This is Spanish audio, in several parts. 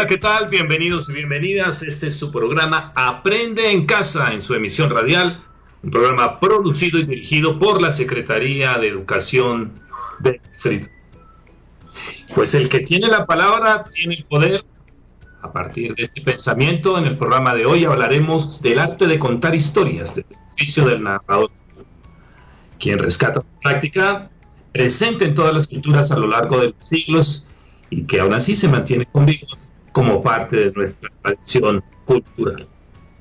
Hola, ¿qué tal? Bienvenidos y bienvenidas. Este es su programa Aprende en Casa, en su emisión radial, un programa producido y dirigido por la Secretaría de Educación del Distrito. Pues el que tiene la palabra tiene el poder. A partir de este pensamiento, en el programa de hoy hablaremos del arte de contar historias, del oficio del narrador, quien rescata su práctica, presente en todas las culturas a lo largo de los siglos y que aún así se mantiene con vigor como parte de nuestra tradición cultural.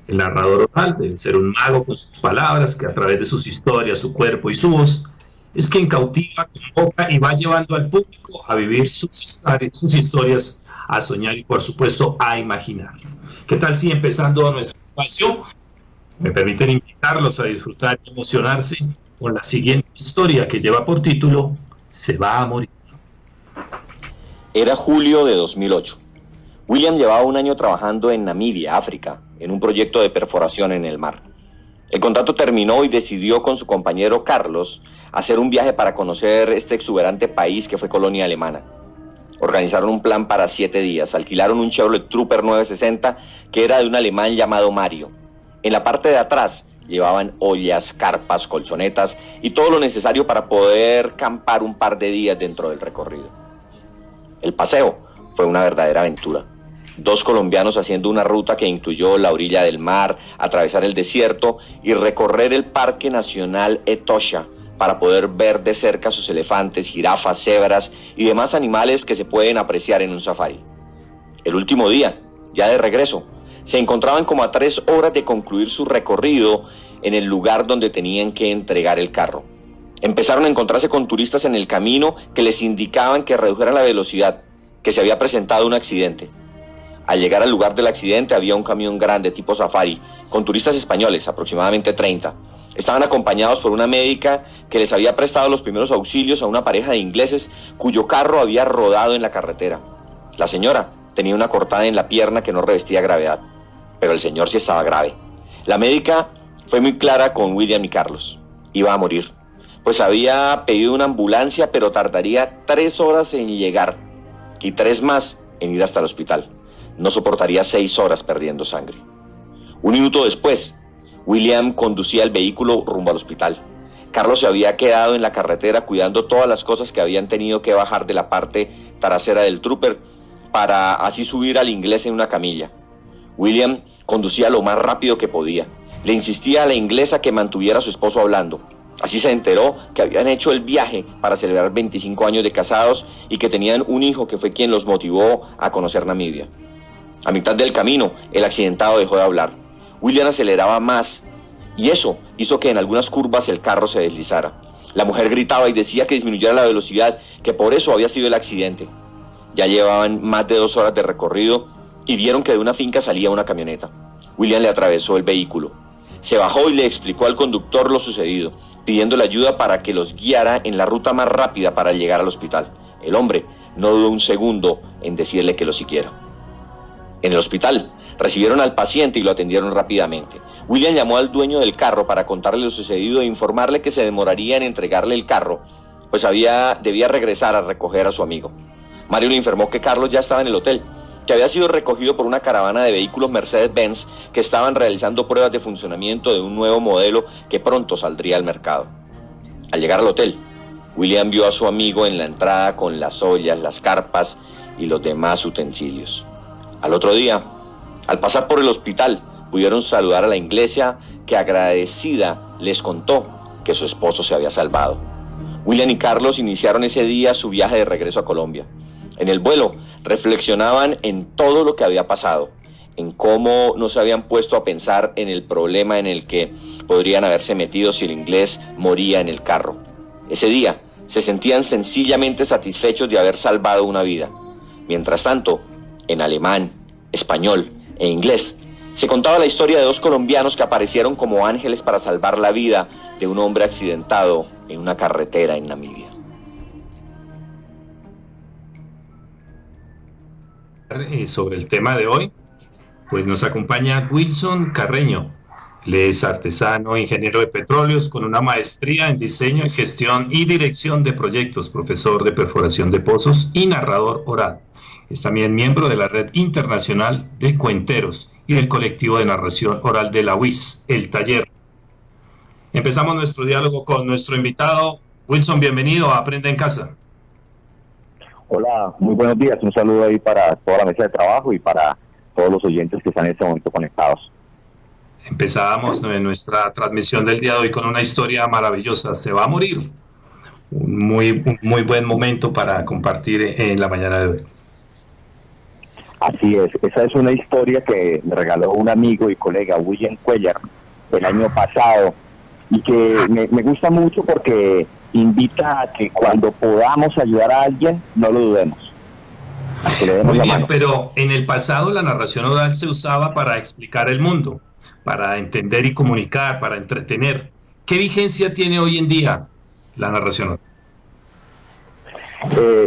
El narrador oral debe ser un mago con sus palabras, que a través de sus historias, su cuerpo y su voz, es quien cautiva, convoca y va llevando al público a vivir sus historias, a soñar y por supuesto a imaginar. ¿Qué tal si empezando nuestro espacio me permiten invitarlos a disfrutar y emocionarse con la siguiente historia que lleva por título Se va a morir? Era julio de 2008. William llevaba un año trabajando en Namibia, África, en un proyecto de perforación en el mar. El contrato terminó y decidió con su compañero Carlos hacer un viaje para conocer este exuberante país que fue colonia alemana. Organizaron un plan para 7 días, alquilaron un Chevrolet Trooper 960 que era de un alemán llamado Mario. En la parte de atrás llevaban ollas, carpas, colchonetas y todo lo necesario para poder campar un par de días dentro del recorrido. El paseo fue una verdadera aventura. 2 colombianos haciendo una ruta que incluyó la orilla del mar, atravesar el desierto y recorrer el Parque Nacional Etosha para poder ver de cerca sus elefantes, jirafas, cebras y demás animales que se pueden apreciar en un safari. El último día, ya de regreso, se encontraban como a 3 horas de concluir su recorrido en el lugar donde tenían que entregar el carro. Empezaron a encontrarse con turistas en el camino que les indicaban que redujeran la velocidad, que se había presentado un accidente. Al llegar al lugar del accidente había un camión grande tipo safari, con turistas españoles, aproximadamente 30. Estaban acompañados por una médica que les había prestado los primeros auxilios a una pareja de ingleses cuyo carro había rodado en la carretera. La señora tenía una cortada en la pierna que no revestía gravedad, pero el señor sí estaba grave. La médica fue muy clara con William y Carlos. Iba a morir, pues había pedido una ambulancia, pero tardaría 3 horas en llegar y 3 más en ir hasta el hospital. No soportaría 6 horas perdiendo sangre. 1 minuto después, William conducía el vehículo rumbo al hospital. Carlos se había quedado en la carretera cuidando todas las cosas que habían tenido que bajar de la parte trasera del Trooper para así subir al inglés en una camilla. William conducía lo más rápido que podía. Le insistía a la inglesa que mantuviera a su esposo hablando. Así se enteró que habían hecho el viaje para celebrar 25 años de casados y que tenían un hijo que fue quien los motivó a conocer Namibia. A mitad del camino, el accidentado dejó de hablar. William aceleraba más y eso hizo que en algunas curvas el carro se deslizara. La mujer gritaba y decía que disminuyera la velocidad, que por eso había sido el accidente. Ya llevaban más de 2 horas de recorrido y vieron que de una finca salía una camioneta. William le atravesó el vehículo. Se bajó y le explicó al conductor lo sucedido, pidiéndole ayuda para que los guiara en la ruta más rápida para llegar al hospital. El hombre no dudó un segundo en decirle que lo siguiera. En el hospital recibieron al paciente y lo atendieron rápidamente. William llamó al dueño del carro para contarle lo sucedido e informarle que se demoraría en entregarle el carro, pues debía regresar a recoger a su amigo. Mario le informó que Carlos ya estaba en el hotel, que había sido recogido por una caravana de vehículos Mercedes-Benz que estaban realizando pruebas de funcionamiento de un nuevo modelo que pronto saldría al mercado. Al llegar al hotel, William vio a su amigo en la entrada con las ollas, las carpas y los demás utensilios. Al otro día, al pasar por el hospital, pudieron saludar a la inglesa que agradecida les contó que su esposo se había salvado. William y Carlos iniciaron ese día su viaje de regreso a Colombia. En el vuelo reflexionaban en todo lo que había pasado, en cómo no se habían puesto a pensar en el problema en el que podrían haberse metido si el inglés moría en el carro. Ese día se sentían sencillamente satisfechos de haber salvado una vida. Mientras tanto, en alemán, español e inglés, se contaba la historia de 2 colombianos que aparecieron como ángeles para salvar la vida de un hombre accidentado en una carretera en Namibia. Sobre el tema de hoy, pues nos acompaña Wilson Carreño. Él es artesano, ingeniero de petróleos con una maestría en diseño, gestión y dirección de proyectos, profesor de perforación de pozos y narrador oral. Es también miembro de la Red Internacional de Cuenteros y del colectivo de narración oral de la UIS, El Taller. Empezamos nuestro diálogo con nuestro invitado. Wilson, bienvenido a Aprende en Casa. Hola, muy buenos días. Un saludo ahí para toda la mesa de trabajo y para todos los oyentes que están en este momento conectados. Empezábamos nuestra transmisión del día de hoy con una historia maravillosa. Se va a morir. Un muy buen momento para compartir en la mañana de hoy. Así es. Esa es una historia que me regaló un amigo y colega, William Cuellar, el año pasado, y que me gusta mucho porque invita a que cuando podamos ayudar a alguien, no lo dudemos. Muy bien, pero en el pasado la narración oral se usaba para explicar el mundo, para entender y comunicar, para entretener. ¿Qué vigencia tiene hoy en día la narración oral?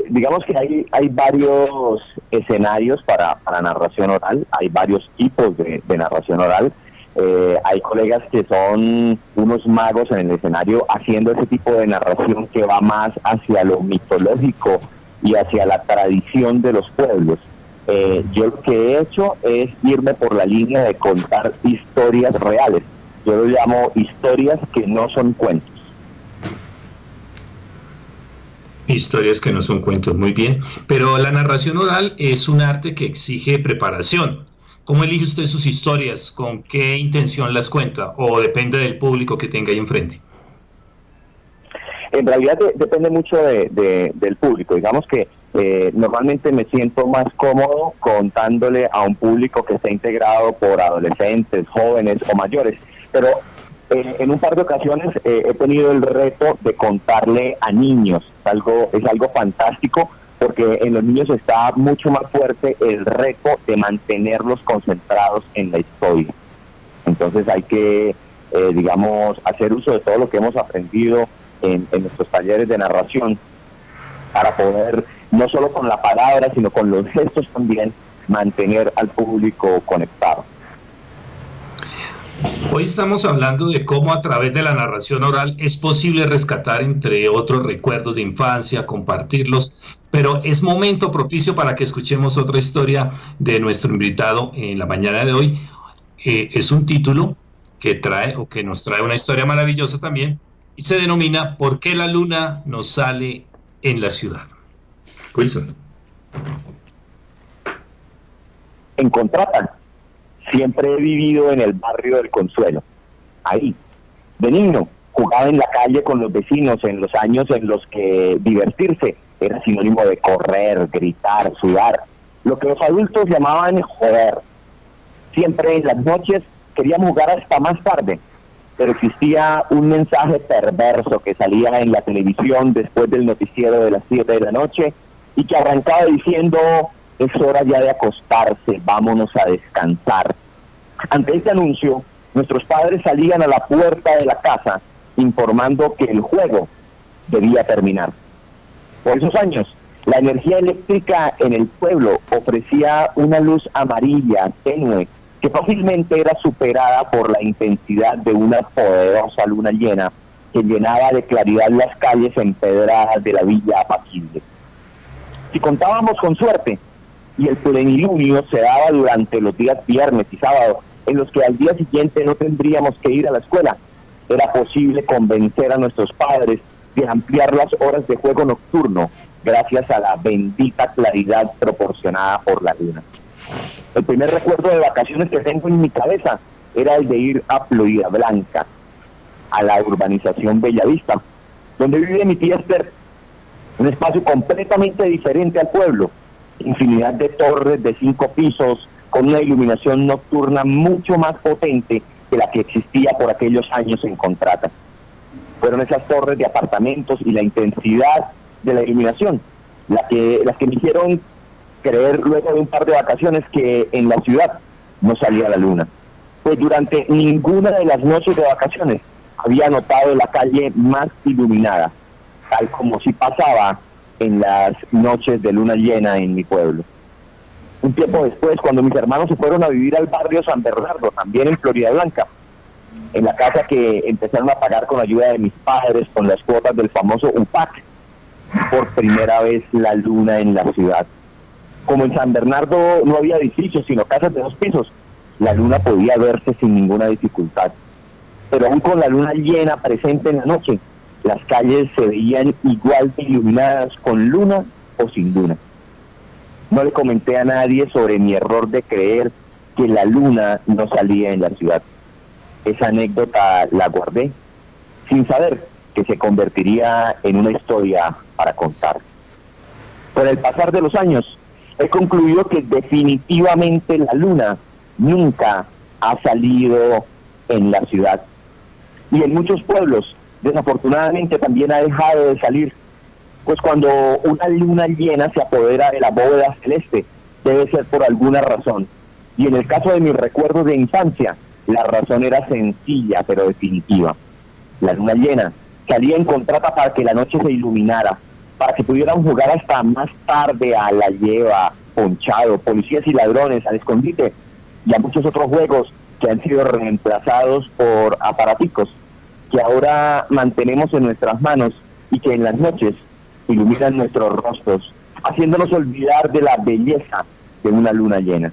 Digamos que hay varios escenarios para narración oral, hay varios tipos de narración oral. Hay colegas que son unos magos en el escenario haciendo ese tipo de narración que va más hacia lo mitológico y hacia la tradición de los pueblos. Yo lo que he hecho es irme por la línea de contar historias reales. Yo lo llamo historias que no son cuentos. Historias que no son cuentos, muy bien. Pero la narración oral es un arte que exige preparación. ¿Cómo elige usted sus historias? ¿Con qué intención las cuenta? ¿O depende del público que tenga ahí enfrente? En realidad depende mucho del público. Digamos que normalmente me siento más cómodo contándole a un público que está integrado por adolescentes, jóvenes o mayores. Pero en un par de ocasiones he tenido el reto de contarle a niños. Es algo fantástico, porque en los niños está mucho más fuerte el reto de mantenerlos concentrados en la historia. Entonces hay que, hacer uso de todo lo que hemos aprendido en nuestros talleres de narración para poder, no solo con la palabra, sino con los gestos también, mantener al público conectado. Hoy estamos hablando de cómo a través de la narración oral es posible rescatar, entre otros, recuerdos de infancia, compartirlos, pero es momento propicio para que escuchemos otra historia de nuestro invitado en la mañana de hoy. Es un título que nos trae una historia maravillosa también, y se denomina ¿Por qué la luna no sale en la ciudad? Wilson. En Contrata. Siempre he vivido en el barrio del Consuelo. Ahí, de niño, jugaba en la calle con los vecinos en los años en los que divertirse era sinónimo de correr, gritar, sudar. Lo que los adultos llamaban joder. Siempre en las noches queríamos jugar hasta más tarde, pero existía un mensaje perverso que salía en la televisión después del noticiero de las 7 de la noche y que arrancaba diciendo: es hora ya de acostarse, vámonos a descansar. Ante este anuncio, nuestros padres salían a la puerta de la casa informando que el juego debía terminar. Por esos años, la energía eléctrica en el pueblo ofrecía una luz amarilla, tenue, que fácilmente era superada por la intensidad de una poderosa luna llena que llenaba de claridad las calles empedradas de la villa apacible. Si contábamos con suerte, y el plenilunio se daba durante los días viernes y sábados, en los que al día siguiente no tendríamos que ir a la escuela, era posible convencer a nuestros padres de ampliar las horas de juego nocturno gracias a la bendita claridad proporcionada por la luna. El primer recuerdo de vacaciones que tengo en mi cabeza era el de ir a Florida Blanca, a la urbanización Bellavista, donde vive mi tía Esther, un espacio completamente diferente al pueblo. Infinidad de torres de 5 pisos con una iluminación nocturna mucho más potente que la que existía por aquellos años en Contrata. Fueron esas torres de apartamentos y la intensidad de la iluminación las que me hicieron creer luego de un par de vacaciones que en la ciudad no salía la luna. Pues durante ninguna de las noches de vacaciones había notado la calle más iluminada, tal como si pasaba en las noches de luna llena en mi pueblo. Un tiempo después, cuando mis hermanos se fueron a vivir al barrio San Bernardo, también en Florida Blanca, en la casa que empezaron a pagar con ayuda de mis padres, con las cuotas del famoso UPAC, por primera vez la luna en la ciudad. Como en San Bernardo no había edificios, sino casas de 2 pisos, la luna podía verse sin ninguna dificultad. Pero aún con la luna llena presente en la noche, las calles se veían igual de iluminadas con luna o sin luna. No le comenté a nadie sobre mi error de creer que la luna no salía en la ciudad. Esa anécdota la guardé, sin saber que se convertiría en una historia para contar. Con el pasar de los años, he concluido que definitivamente la luna nunca ha salido en la ciudad. Y en muchos pueblos, desafortunadamente, también ha dejado de salir. Pues cuando una luna llena se apodera de la bóveda celeste, debe ser por alguna razón. Y en el caso de mis recuerdos de infancia, la razón era sencilla pero definitiva. La luna llena salía en contrata para que la noche se iluminara, para que pudieran jugar hasta más tarde a la lleva, ponchado, policías y ladrones, al escondite y a muchos otros juegos que han sido reemplazados por aparaticos que ahora mantenemos en nuestras manos y que en las noches iluminan nuestros rostros, haciéndonos olvidar de la belleza de una luna llena.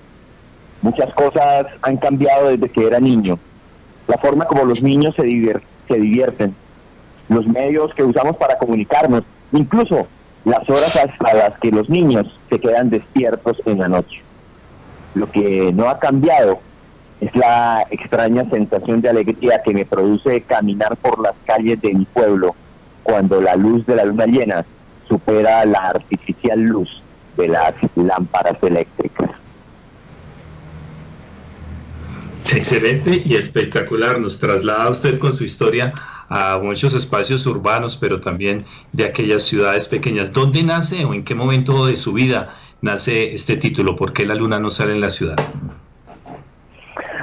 Muchas cosas han cambiado desde que era niño. La forma como los niños se divierten, los medios que usamos para comunicarnos, incluso las horas hasta las que los niños se quedan despiertos en la noche. Lo que no ha cambiado es la extraña sensación de alegría que me produce caminar por las calles de mi pueblo cuando la luz de la luna llena supera la artificial luz de las lámparas eléctricas. Excelente y espectacular. Nos traslada usted con su historia a muchos espacios urbanos, pero también de aquellas ciudades pequeñas. ¿Dónde nace o en qué momento de su vida nace este título? ¿Por qué la luna no sale en la ciudad?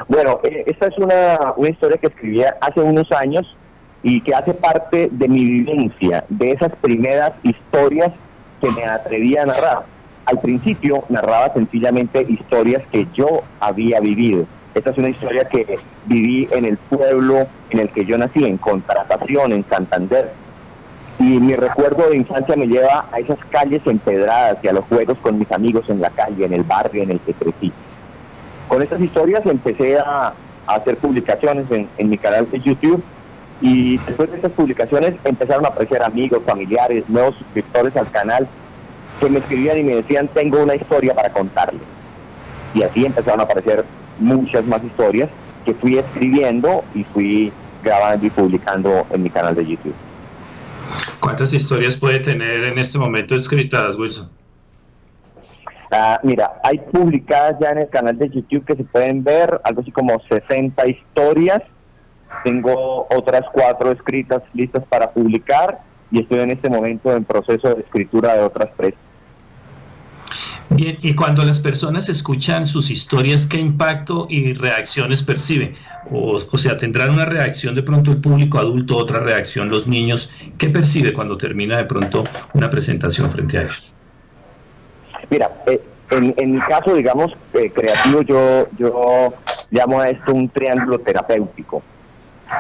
Bueno, esta es una historia que escribí hace unos años y que hace parte de mi vivencia, de esas primeras historias que me atreví a narrar. Al principio narraba sencillamente historias que yo había vivido. Esta es una historia que viví en el pueblo en el que yo nací, en Contratación, en Santander. Y mi recuerdo de infancia me lleva a esas calles empedradas y a los juegos con mis amigos en la calle, en el barrio en el que crecí. Con estas historias empecé a hacer publicaciones en mi canal de YouTube, y después de estas publicaciones empezaron a aparecer amigos, familiares, nuevos suscriptores al canal que me escribían y me decían: tengo una historia para contarles. Y así empezaron a aparecer muchas más historias que fui escribiendo y fui grabando y publicando en mi canal de YouTube. ¿Cuántas historias puede tener en este momento escritas, Wilson? Mira, hay publicadas ya en el canal de YouTube que se pueden ver, algo así como 60 historias. Tengo otras 4 escritas listas para publicar y estoy en este momento en proceso de escritura de otras 3. Bien, y cuando las personas escuchan sus historias, ¿qué impacto y reacciones perciben? O sea, ¿tendrán una reacción de pronto el público adulto, otra reacción los niños? ¿Qué percibe cuando termina de pronto una presentación frente a ellos? Mira, en mi caso, digamos, creativo, yo llamo a esto un triángulo terapéutico.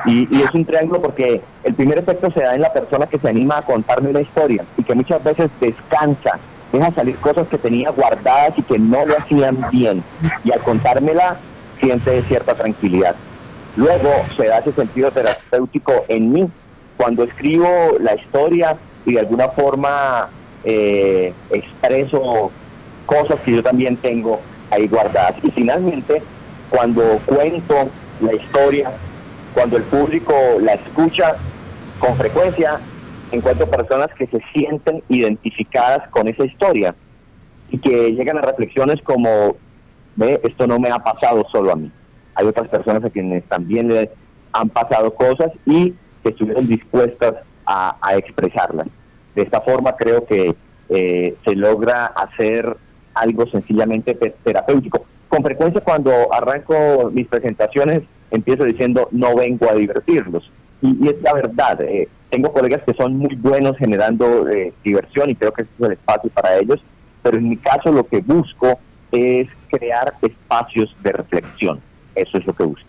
Y es un triángulo porque el primer efecto se da en la persona que se anima a contarme una historia y que muchas veces descansa, deja salir cosas que tenía guardadas y que no le hacían bien, y al contármela siente cierta tranquilidad. Luego se da ese sentido terapéutico en mí cuando escribo la historia y de alguna forma expreso cosas que yo también tengo ahí guardadas. Y finalmente, cuando cuento la historia, cuando el público la escucha, con frecuencia encuentro personas que se sienten identificadas con esa historia y que llegan a reflexiones como: ve, esto no me ha pasado solo a mí. Hay otras personas a quienes también les han pasado cosas y que estuvieron dispuestas a expresarlas. De esta forma creo que se logra hacer algo sencillamente terapéutico. Con frecuencia cuando arranco mis presentaciones empiezo diciendo: no vengo a divertirlos. Y es la verdad, tengo colegas que son muy buenos generando diversión y creo que este es el espacio para ellos, pero en mi caso lo que busco es crear espacios de reflexión. Eso es lo que busco.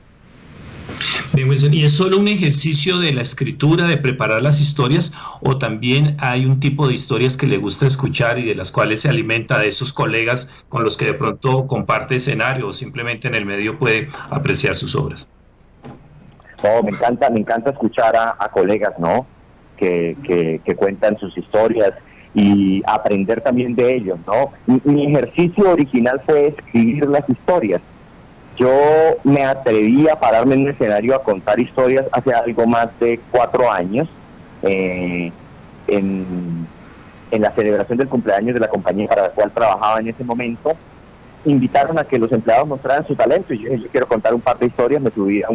Sí, Wilson, ¿y es solo un ejercicio de la escritura, de preparar las historias, o también hay un tipo de historias que le gusta escuchar y de las cuales se alimenta de esos colegas con los que de pronto comparte escenario o simplemente en el medio puede apreciar sus obras? Oh, me encanta escuchar a colegas, ¿no? Que cuentan sus historias y aprender también de ellos, ¿no? Mi ejercicio original fue escribir las historias. Yo me atreví a pararme en un escenario a contar historias hace algo más de 4 años, en la celebración del cumpleaños de la compañía para la cual trabajaba en ese momento. Invitaron a que los empleados mostraran su talento y yo dije, yo quiero contar un par de historias. Me subí a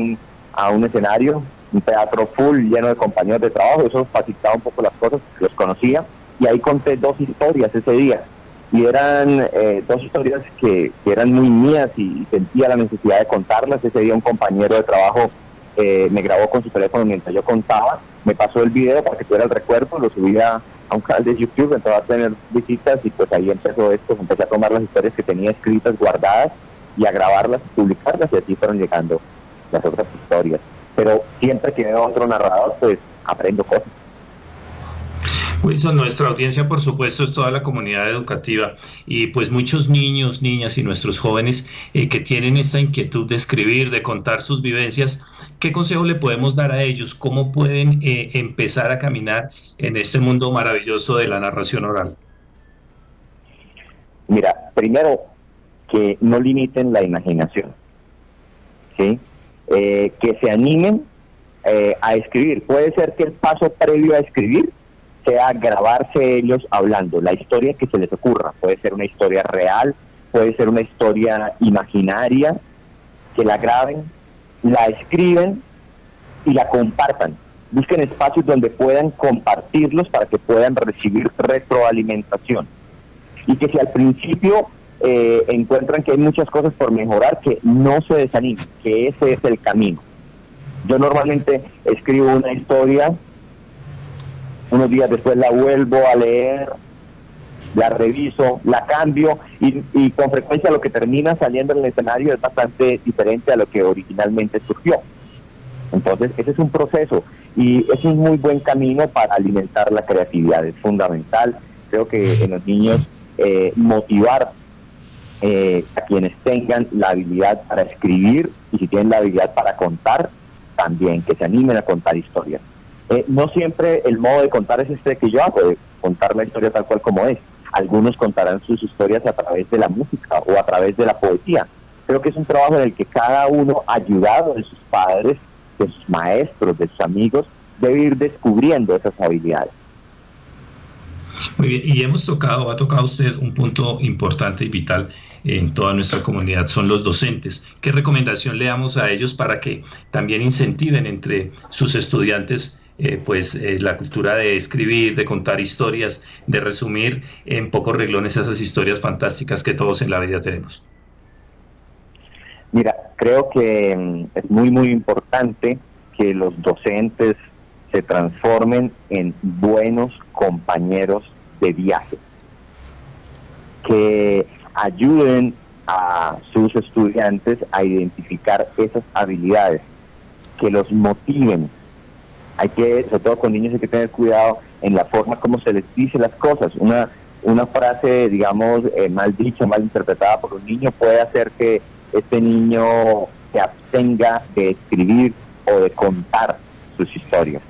un escenario, un teatro full lleno de compañeros de trabajo. Eso facilitaba un poco las cosas, los conocía, y ahí conté 2 historias ese día. Y eran 2 historias que eran muy mías y sentía la necesidad de contarlas. Ese día un compañero de trabajo me grabó con su teléfono mientras yo contaba, me pasó el video para que tuviera el recuerdo, lo subí a un canal de YouTube, empezó a tener visitas y pues ahí empezó esto. Empecé a tomar las historias que tenía escritas, guardadas, y a grabarlas y publicarlas, y así fueron llegando las otras historias. Pero siempre que veo a otro narrador, pues aprendo cosas. Wilson, nuestra audiencia, por supuesto, es toda la comunidad educativa y pues muchos niños, niñas y nuestros jóvenes que tienen esta inquietud de escribir, de contar sus vivencias. ¿Qué consejo le podemos dar a ellos? ¿Cómo pueden empezar a caminar en este mundo maravilloso de la narración oral? Mira, primero, que no limiten la imaginación, ¿sí? Que se animen a escribir. Puede ser que el paso previo a escribir sea grabarse ellos hablando la historia que se les ocurra. Puede ser una historia real, puede ser una historia imaginaria, que la graben, la escriben y la compartan. Busquen espacios donde puedan compartirlos para que puedan recibir retroalimentación. Y que si al principio encuentran que hay muchas cosas por mejorar, que no se desanimen, que ese es el camino. Yo normalmente escribo una historia, unos días después la vuelvo a leer, la reviso, la cambio y con frecuencia lo que termina saliendo en el escenario es bastante diferente a lo que originalmente surgió. Entonces ese es un proceso y es un muy buen camino para alimentar la creatividad, es fundamental. Creo que en los niños motivar a quienes tengan la habilidad para escribir y si tienen la habilidad para contar, también que se animen a contar historias. No siempre el modo de contar es este que yo hago, de contar la historia tal cual como es. Algunos contarán sus historias a través de la música o a través de la poesía. Creo que es un trabajo en el que cada uno, ayudado de sus padres, de sus maestros, de sus amigos, debe ir descubriendo esas habilidades. Muy bien, y ha tocado usted un punto importante y vital en toda nuestra comunidad, son los docentes. ¿Qué recomendación le damos a ellos para que también incentiven entre sus estudiantes la cultura de escribir, de contar historias, de resumir en pocos renglones esas historias fantásticas que todos en la vida tenemos? Mira, creo que es muy, muy importante que los docentes se transformen en buenos compañeros de viaje, que ayuden a sus estudiantes a identificar esas habilidades, que los motiven. Hay que, sobre todo con niños, hay que tener cuidado en la forma como se les dice las cosas. Una frase, digamos, mal dicha, mal interpretada por un niño puede hacer que este niño se abstenga de escribir o de contar sus historias.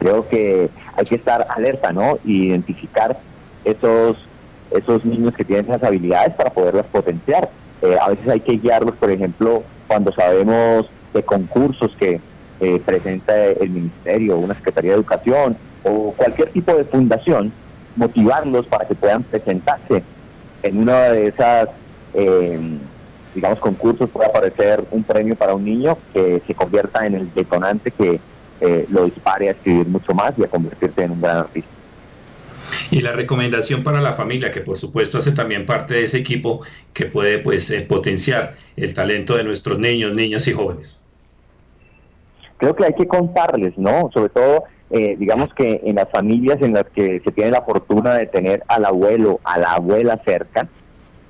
Creo que hay que estar alerta, ¿no? Y identificar esos niños que tienen esas habilidades para poderlas potenciar. A veces hay que guiarlos, por ejemplo, cuando sabemos de concursos que presenta el Ministerio, una Secretaría de Educación o cualquier tipo de fundación, motivarlos para que puedan presentarse en una de esas, digamos, concursos. Puede aparecer un premio para un niño que se convierta en el detonante que lo dispare a escribir mucho más y a convertirse en un gran artista. Y la recomendación para la familia, que por supuesto hace también parte de ese equipo que puede potenciar el talento de nuestros niños, niñas y jóvenes. Creo que hay que contarles, ¿no? Sobre todo, digamos que en las familias en las que se tiene la fortuna de tener al abuelo, a la abuela cerca,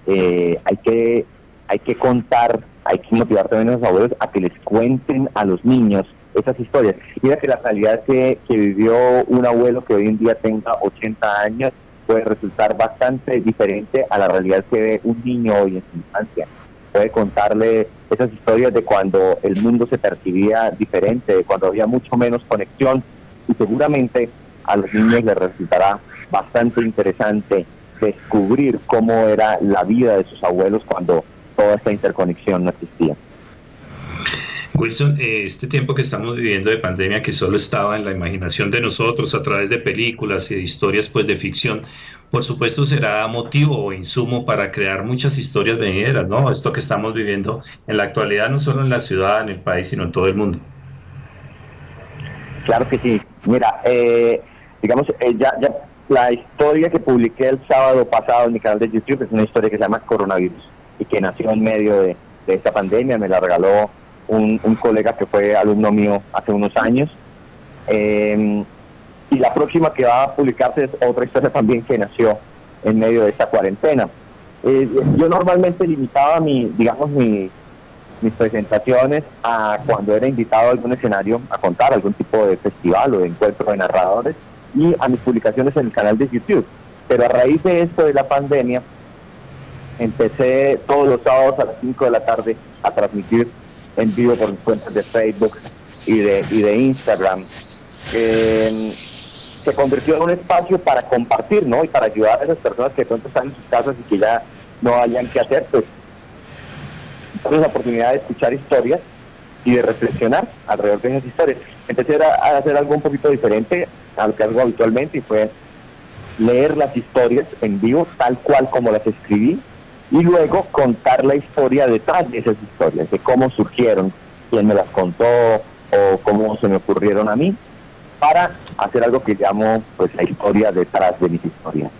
hay que contar hay que motivar también a los abuelos a que les cuenten a los niños esas historias. Mira que la realidad que vivió un abuelo que hoy en día tenga 80 años puede resultar bastante diferente a la realidad que ve un niño hoy en su infancia. Puede contarle esas historias de cuando el mundo se percibía diferente, de cuando había mucho menos conexión, y seguramente a los niños les resultará bastante interesante descubrir cómo era la vida de sus abuelos cuando toda esta interconexión no existía. Wilson, este tiempo que estamos viviendo de pandemia, que solo estaba en la imaginación de nosotros a través de películas y de historias pues de ficción, por supuesto será motivo o insumo para crear muchas historias venideras, ¿no? Esto que estamos viviendo en la actualidad, no solo en la ciudad, en el país, sino en todo el mundo. Claro que sí. Mira, digamos, ya la historia que publiqué el sábado pasado en mi canal de YouTube es una historia que se llama Coronavirus y que nació en medio de esta pandemia. Me la regaló un colega que fue alumno mío hace unos años. Y la próxima que va a publicarse es otra historia también que nació en medio de esta cuarentena. Yo normalmente limitaba mis presentaciones a cuando era invitado a algún escenario a contar algún tipo de festival o de encuentro de narradores, y a mis publicaciones en el canal de YouTube. Pero a raíz de esto de la pandemia, empecé todos los sábados a las 5 de la tarde a transmitir en vivo por mis cuentas de Facebook y de Instagram. Se convirtió en un espacio para compartir, ¿no? Y para ayudar a esas personas que de pronto están en sus casas y que ya no hayan qué hacer, pues tenemos la oportunidad de escuchar historias y de reflexionar alrededor de esas historias. Empecé a hacer algo un poquito diferente a lo que hago habitualmente, y fue leer las historias en vivo tal cual como las escribí, y luego contar la historia detrás de esas historias, de cómo surgieron, quién me las contó o cómo se me ocurrieron a mí, para hacer algo que llamo pues la historia detrás de mis historias.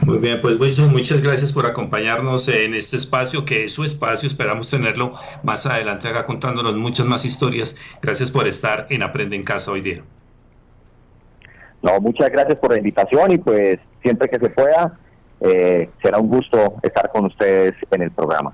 Muy bien, pues Wilson, muchas gracias por acompañarnos en este espacio, que es su espacio. Esperamos tenerlo más adelante acá contándonos muchas más historias. Gracias por estar en Aprende en Casa hoy día. No, muchas gracias por la invitación, y pues siempre que se pueda, será un gusto estar con ustedes en el programa.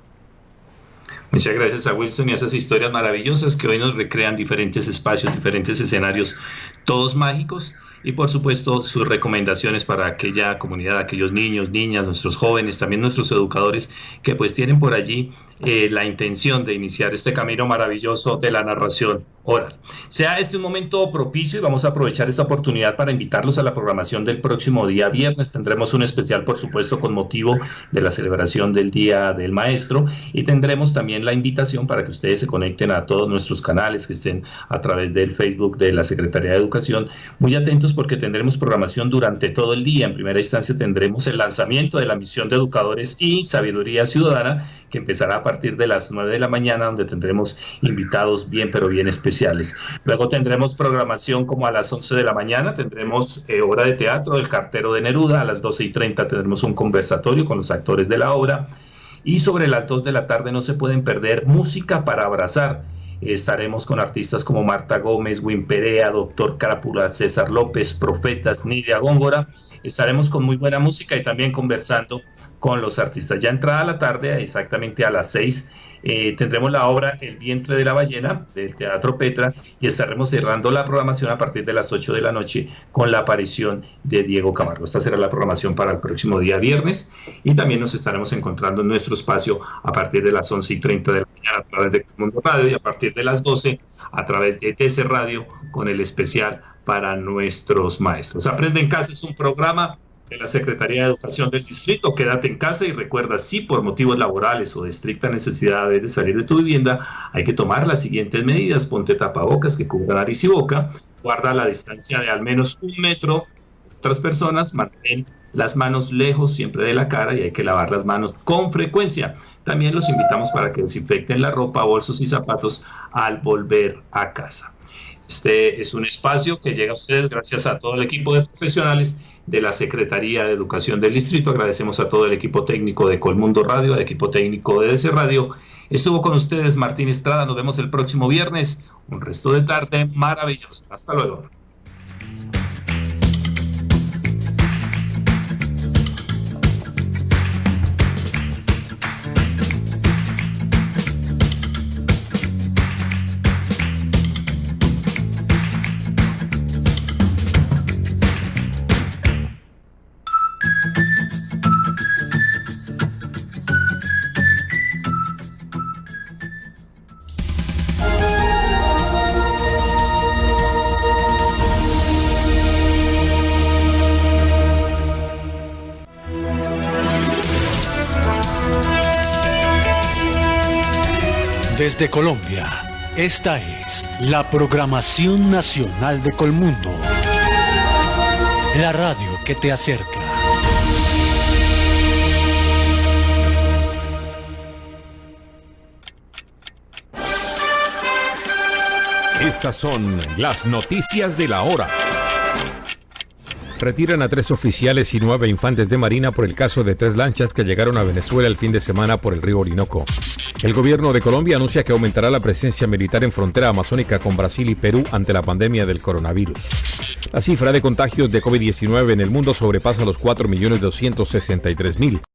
Muchas gracias a Wilson y a esas historias maravillosas que hoy nos recrean diferentes espacios, diferentes escenarios, todos mágicos, y por supuesto sus recomendaciones para aquella comunidad, aquellos niños, niñas, nuestros jóvenes, también nuestros educadores que pues tienen por allí la intención de iniciar este camino maravilloso de la narración oral. Sea este un momento propicio, y vamos a aprovechar esta oportunidad para invitarlos a la programación del próximo día viernes. Tendremos un especial, por supuesto, con motivo de la celebración del Día del Maestro, y tendremos también la invitación para que ustedes se conecten a todos nuestros canales que estén a través del Facebook de la Secretaría de Educación. Muy atentos, porque tendremos programación durante todo el día. En primera instancia tendremos el lanzamiento de la misión de Educadores y Sabiduría Ciudadana, que empezará a partir de las 9 de la mañana, donde tendremos invitados bien, pero bien especiales. Luego tendremos programación como a las 11 de la mañana, tendremos obra de teatro del Cartero de Neruda. A las 12:30 tendremos un conversatorio con los actores de la obra, y sobre las 2 de la tarde no se pueden perder Música para Abrazar. Estaremos con artistas como Marta Gómez, Win Perea, Doctor Crápula, César López, Profetas, Nidia Góngora. Estaremos con muy buena música y también conversando con los artistas. Ya entrada la tarde, exactamente a las 6, tendremos la obra El vientre de la ballena del Teatro Petra, y estaremos cerrando la programación a partir de las 8 de la noche con la aparición de Diego Camargo. Esta será la programación para el próximo día viernes, y también nos estaremos encontrando en nuestro espacio a partir de las 11:30 de la mañana a través de Mundo Radio, y a partir de las 12 a través de TC Radio con el especial para nuestros maestros. Aprende en Casa es un programa de la Secretaría de Educación del Distrito. Quédate en casa y recuerda, si por motivos laborales o de estricta necesidad debes de salir de tu vivienda, hay que tomar las siguientes medidas: ponte tapabocas que cubra nariz y boca, guarda la distancia de al menos 1 metro de otras personas, mantén las manos lejos siempre de la cara, y hay que lavar las manos con frecuencia. También los invitamos para que desinfecten la ropa, bolsos y zapatos al volver a casa. Este es un espacio que llega a ustedes gracias a todo el equipo de profesionales de la Secretaría de Educación del Distrito. Agradecemos a todo el equipo técnico de Colmundo Radio, al equipo técnico de DC Radio. Estuvo con ustedes Martín Estrada. Nos vemos el próximo viernes. Un resto de tarde maravilloso. Hasta luego. Desde Colombia, esta es la programación nacional de Colmundo. La radio que te acerca. Estas son las noticias de la hora. Retiran a 3 oficiales y 9 infantes de marina por el caso de 3 lanchas que llegaron a Venezuela el fin de semana por el río Orinoco. El gobierno de Colombia anuncia que aumentará la presencia militar en frontera amazónica con Brasil y Perú ante la pandemia del coronavirus. La cifra de contagios de COVID-19 en el mundo sobrepasa los 4.263.000.